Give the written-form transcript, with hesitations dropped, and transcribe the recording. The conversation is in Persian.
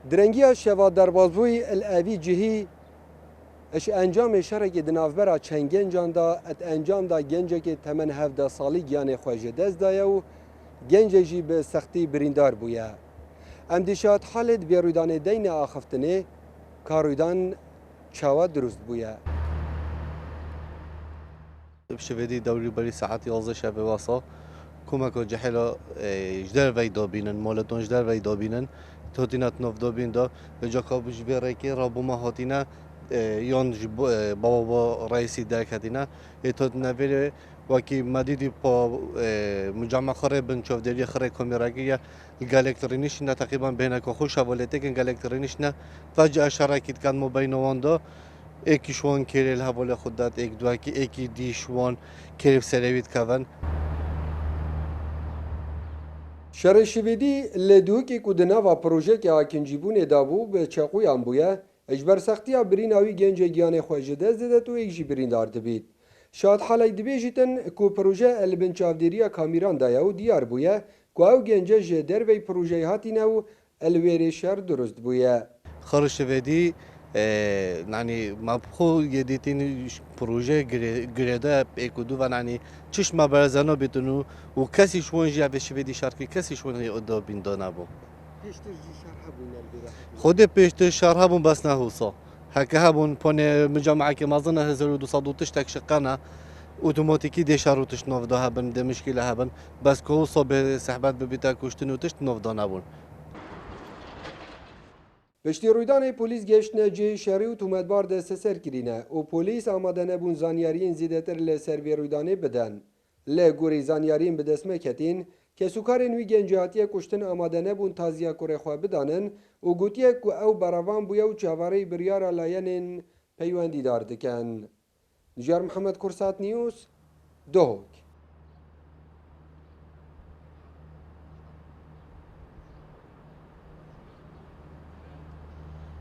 درنگی شوا دربازبوی الاوی جهی اش انجام شرک دنافبرا چنگنجان دا ات انجام دا گنجه که تمن 17 سالی گیان خوژه دست دایه و گنجه جی به سختی بریندار بویه. ام دیشات حالت بیرویدان دین آخفتنه کارویدان چاوا درست بویه. بشویدی دوری بری ساعت 11 شب واسا کمک و جهلا جدر وی دابینن مالتون جدر وی دابینن توتینات نف دابین دا به جاکابش بیاره که رابو ما هاتینا یان بابا رئیسی درک هاتینا توت نویره وکی مدیدی با مجمع خره بن شوف دری خره کامیراگی یا الکترونیش نه تقریبا بین که خوش حوالیته که الکترونیش نه فجأه شراکت کن مبین واندا ایکی شوان کلیل حواله خود داد ایک دو کی ایکی دی شوان کلیل سرویت کردن شرشویدی لدوکی کدنا و پروژه که آکنجیبون دابو به چاقوی انبویه اجبر سختی برین آوی گنج گیان خوژه دست داده تو ایک برین دارد بید. شاد حالی دبیجیتن کو پروژه البن چاودیریا کامیران دایا و دیار بویه کو او گنجه جدر وی پروژه هاتی نو الویری شر درست بویه. خارج ودی يعني مبخو يديتين بروجي جريدا ايكودو يعني تشش ما برزانو بتنو وكاسي شوان جا بشويدي شاركي كاسي شوان يقدو بين دونابو خود پیشتر شرح بون بس نهوسا هکه هبون پونه مجموعه که مازن 1200 تک شقنا اتوماتیکی دشاروتش نوفدا هبن ده مشکل هبن بس که صبح صحبت ببیتا کشتن و تشت نوفدا نبون پشتی رویدان پلیس گشتنه جه شهری و تومدبار دست سر کرینه و پلیس آماده نبون زانیارین زیدتر لسر وی رویدانه بدن. لگوری زانیارین به دست مکتین که سوکارن وی گنجاتی کشتن آماده نبون تازیا کره خواه بدانن و گوتیه که او براوان بویا و چاواره بریار لاینن پیوندی داردکن. نجار محمد کرسات نیوز دوک